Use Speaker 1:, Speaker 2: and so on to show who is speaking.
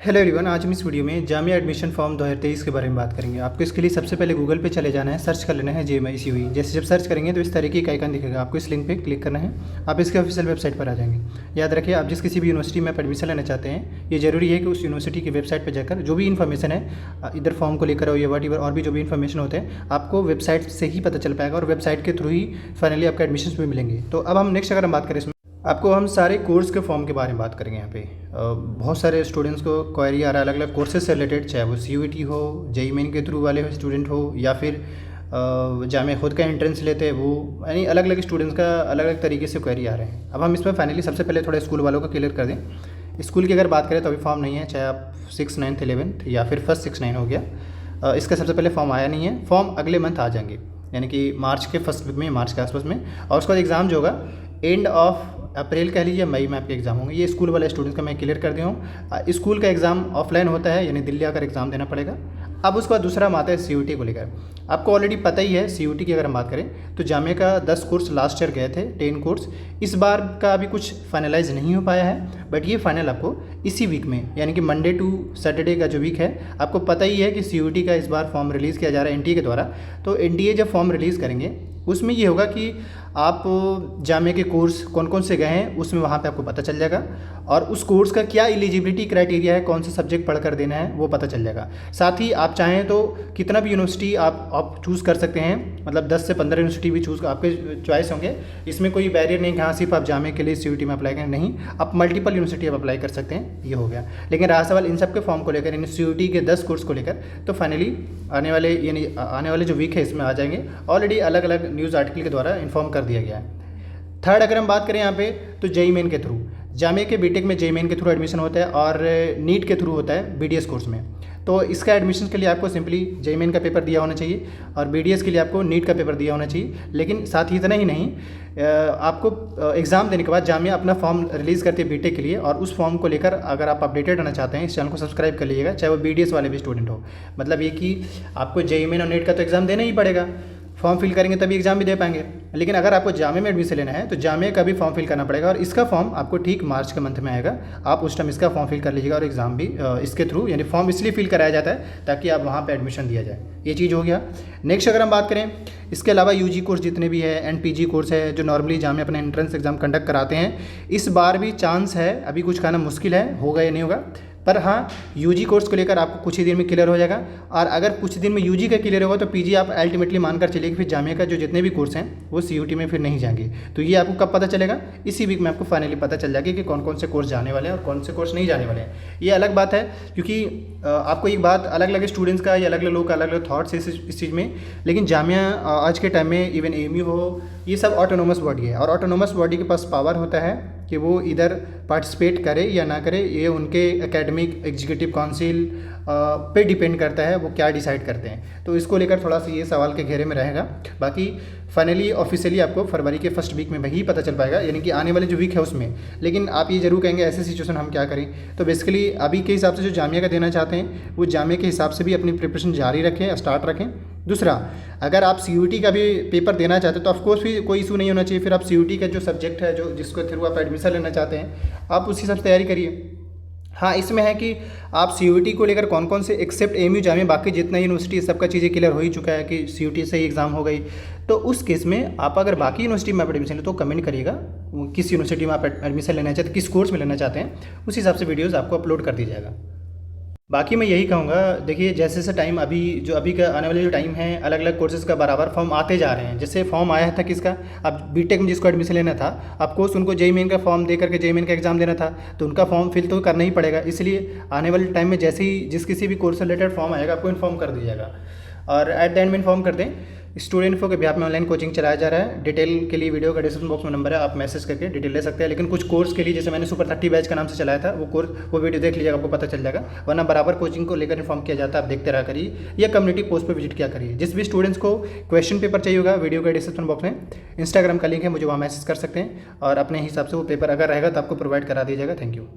Speaker 1: Hello everyone, आज हम इस वीडियो में जामिया एडमिशन फॉर्म 2023 के बारे में बात करेंगे। आपको इसके लिए सबसे पहले गूगल पे चले जाना है, सर्च कर लेना है JMICUE। जैसे जब सर्च करेंगे तो इस तरीके का आइकन दिखेगा, आपको इस लिंक पे क्लिक करना है, आप इसके ऑफिशियल वेबसाइट पर आ जाएंगे। याद रखिए, आप जिस किसी भी यूनिवर्सिटी में आप एडमिशन लेना चाहते हैं, ये जरूरी है कि उस यूनिवर्सिटी की वेबसाइट पर जाकर जो भी इन्फॉर्मेशन है, इधर फॉर्म को लेकर हो या वट और भी जो भी इन्फॉर्मेशन होते हैं, आपको वेबसाइट से ही पता चल पाएगा और वेबसाइट के थ्रू ही फाइनली आपका एडमिशन भी मिलेंगे। तो अब हम नेक्स्ट अगर हम बात करें इसमें, आपको हम सारे कोर्स के फॉर्म के बारे में बात करेंगे। यहाँ पे बहुत सारे स्टूडेंट्स को क्वेरी आ रहा है अलग अलग कोर्सेज से रिलेटेड, चाहे वो CUET हो, JEE मेन के थ्रू वाले स्टूडेंट हो या फिर जामिया खुद का एंट्रेंस लेते हैं वो, यानी अलग अलग स्टूडेंट्स का अलग अलग तरीके से क्वेरी आ रहे हैं। अब हम इसमें फाइनली सबसे पहले थोड़ा स्कूल वालों का क्लियर कर दें। स्कूल की अगर बात करें तो अभी फॉर्म नहीं है, चाहे आप 6th 9th 11th या फिर फर्स्ट 6 9 हो गया, इसका सबसे पहले फॉर्म आया नहीं है। फॉर्म अगले मंथ आ जाएंगे, यानी कि मार्च के फर्स्ट वीक में, मार्च के आसपास में। और उसका एग्ज़ाम जो होगा एंड ऑफ अप्रैल कह लीजिए, मई में आपके एग्ज़ाम होंगे। ये स्कूल वाले स्टूडेंट्स का मैं क्लियर कर दिया हूँ। स्कूल का एग्ज़ाम ऑफलाइन होता है, यानी दिल्ली आकर एग्ज़ाम देना पड़ेगा। अब उसके बाद दूसरा हम आते हैं CUET को लेकर। आपको ऑलरेडी पता ही है CUET की अगर हम बात करें तो जामिया का 10 कोर्स लास्ट ईयर गए थे, 10 कोर्स। इस बार का अभी कुछ फाइनलाइज नहीं हो पाया है, बट ये फाइनल आपको इसी वीक में, यानी कि मंडे टू सैटरडे का जो वीक है, आपको पता ही है कि CUET का इस बार फॉर्म रिलीज़ किया जा रहा है NTA के द्वारा। तो NTA जब फॉर्म रिलीज़ करेंगे उसमें ये होगा कि आप जामिया के कोर्स कौन कौन से गए हैं, उसमें वहाँ पे आपको पता चल जाएगा। और उस कोर्स का क्या एलिजिबिलिटी क्राइटेरिया है, कौन सा सब्जेक्ट पढ़ कर देना है, वो पता चल जाएगा। साथ ही आप चाहें तो कितना भी यूनिवर्सिटी आप चूज़ कर सकते हैं, मतलब 10 से 15 यूनिवर्सिटी भी चूज़ आपके चॉइस होंगे। इसमें कोई बैरियर नहीं कि हाँ सिर्फ आप जामिया के लिए CUET में अप्लाई करें, नहीं, आप मल्टीपल यूनिवर्सिटी आप अप्लाई कर सकते हैं, ये हो गया। लेकिन रहा सवाल इन सब के फॉर्म को लेकर, यानी CUET के 10 कोर्स को लेकर, तो फाइनली आने वाले जो वीक है इसमें आ जाएंगे। ऑलरेडी अलग अलग न्यूज़ आर्टिकल के द्वारा इन्फॉर्म कर दिया गया है। थर्ड अगर हम बात करें यहाँ पे तो JEE मेन के थ्रू, जामिया के बीटेक में JEE मेन के थ्रू एडमिशन होता है और नीट के थ्रू होता है BDS कोर्स में। तो इसका एडमिशन के लिए आपको सिंपली JEE मेन का पेपर दिया होना चाहिए और BDS के लिए आपको नीट का पेपर दिया होना चाहिए। लेकिन साथ ही इतना ही नहीं, आपको एग्ज़ाम देने के बाद जामिया अपना फॉर्म रिलीज़ करती है बीटेक के लिए, और उस फॉर्म को लेकर अगर आप अपडेटेड रहना चाहते हैं, इस चैनल को सब्सक्राइब कर लीजिएगा, चाहे वो BDS वाले भी स्टूडेंट हो। मतलब ये कि आपको JEE मेन और नीट का तो एग्ज़ाम देना ही पड़ेगा, फॉर्म फिल करेंगे तभी एग्ज़ाम भी दे पाएंगे। लेकिन अगर आपको जामिया में एडमिशन लेना है तो जामिया का भी फॉर्म फिल करना पड़ेगा, और इसका फॉर्म आपको ठीक मार्च के मंथ में आएगा। आप उस टाइम इसका फॉर्म फिल कर लीजिएगा और एग्ज़ाम भी इसके थ्रू, यानी फॉर्म इसलिए फिल कराया जाता है ताकि आप वहाँ पे एडमिशन दिया जाए। ये चीज़ हो गया। नेक्स्ट अगर हम बात करें, इसके अलावा UG कोर्स जितने भी है एंड PG कोर्स है जो नॉर्मली जामिया अपने एंट्रेंस एग्ज़ाम कंडक्ट कराते हैं, इस बार भी चांस है, अभी कुछ कहना मुश्किल है होगा या नहीं होगा, पर हाँ UG कोर्स को लेकर आपको कुछ ही दिन में क्लियर हो जाएगा। और अगर कुछ दिन में UG का क्लियर होगा तो PG आप अल्टीमेटली मानकर चलिए कि फिर जामिया का जो जितने भी कोर्स हैं वो CUET में फिर नहीं जाएंगे। तो ये आपको कब पता चलेगा? इसी वीक में आपको फाइनली पता चल जाएगा कि कौन कौन से कोर्स जाने वाले हैं और कौन से कोर्स नहीं जाने वाले हैं। ये अलग बात है, क्योंकि आपको एक बात, अलग अलग स्टूडेंट्स का या अलग अलग लोग का अलग अलग थाट्स इस चीज़ में। लेकिन जामिया आज के टाइम में इवन AMU हो, ये सब ऑटोनोमस बॉडी है, और ऑटोनोमस बॉडी के पास पावर होता है कि वो इधर पार्टिसिपेट करे या ना करे, ये उनके एकेडमिक एग्जीक्यूटिव काउंसिल पे डिपेंड करता है वो क्या डिसाइड करते हैं। तो इसको लेकर थोड़ा सा ये सवाल के घेरे में रहेगा। बाकी फाइनली ऑफिशियली आपको फरवरी के फर्स्ट वीक में वही पता चल पाएगा, यानी कि आने वाले जो वीक है उसमें। लेकिन आप ये जरूर कहेंगे ऐसे सिचुएशन हम क्या करें, तो बेसिकली अभी के हिसाब से जो जामिया का देना चाहते हैं वो जामिया के हिसाब से भी अपनी प्रिपरेशन जारी रखें, स्टार्ट रखें। दूसरा, अगर आप CUET का भी पेपर देना चाहते हैं तो ऑफकोर्स भी कोई इशू नहीं होना चाहिए। फिर आप CUET का जो सब्जेक्ट है, जो जिसके थ्रू आप एडमिशन लेना चाहते हैं, आप उसी हिसाब से तैयारी करिए। हाँ, इसमें है कि आप CUET को लेकर कौन कौन से, एक्सेप्ट AMU जामिया, बाकी जितना यूनिवर्सिटी सबका चीज़ें क्लियर हो ही चुका है कि CUET से ही एग्ज़ाम हो गई। तो उस केस में आप अगर बाकी यूनिवर्सिटी में आप एडमिशन लें तो कमेंट करिएगा किस यूनिवर्सिटी में आप एडमिशन लेना चाहते हैं, किस कोर्स में लेना चाहते हैं, उस हिसाब से वीडियोज़ आपको अपलोड कर दिया जाएगा। बाकी मैं यही कहूँगा, देखिए जैसे जैसे टाइम अभी का आने वाले जो टाइम है, अलग अलग कोर्सेज़ का बराबर फॉर्म आते जा रहे हैं। जैसे फॉर्म आया था किसका, अब बीटेक में जिसको एडमिशन लेना था, ऑफ कोर्स उनको JEE मेन का फॉर्म दे करके JEE मेन का एग्ज़ाम देना था, तो उनका फॉर्म फिल तो करना ही पड़ेगा। इसलिए आने वाले टाइम में जैसे ही जिस किसी भी कोर्स से रिलेटेड फॉर्म आएगा आपको इन्फॉर्म कर दिया जाएगा। और एट द एंड में इन्फॉर्म कर दें, स्टूडेंट इन्फो के बिहाफ में ऑनलाइन कोचिंग चलाया जा रहा है। डिटेल के लिए वीडियो का डिस्क्रिप्शन बॉक्स में नंबर है, आप मैसेज करके डिटेल ले सकते हैं। लेकिन कुछ कोर्स के लिए, जैसे मैंने सुपर 30 बैच का नाम से चलाया था, वो वीडियो देख लीजिएगा, आपको पता चल जाएगा। वरना बराबर कोचिंग को लेकर इन्फॉर्म किया जाता है, आप देखते रहा करिए या कम्युनिटी पोस्ट पर विजिट किया करिए। जिस भी स्टूडेंट्स को क्वेश्चन पेपर चाहिए होगा, वीडियो का डिस्क्रिप्शन बॉक्स में इंस्टाग्राम का लिंक है, मुझे वहाँ मैसेज कर सकते हैं और अपने हिसाब से वो पेपर अगर रहेगा तो आपको प्रोवाइड करा दिया जाएगा। Thank you.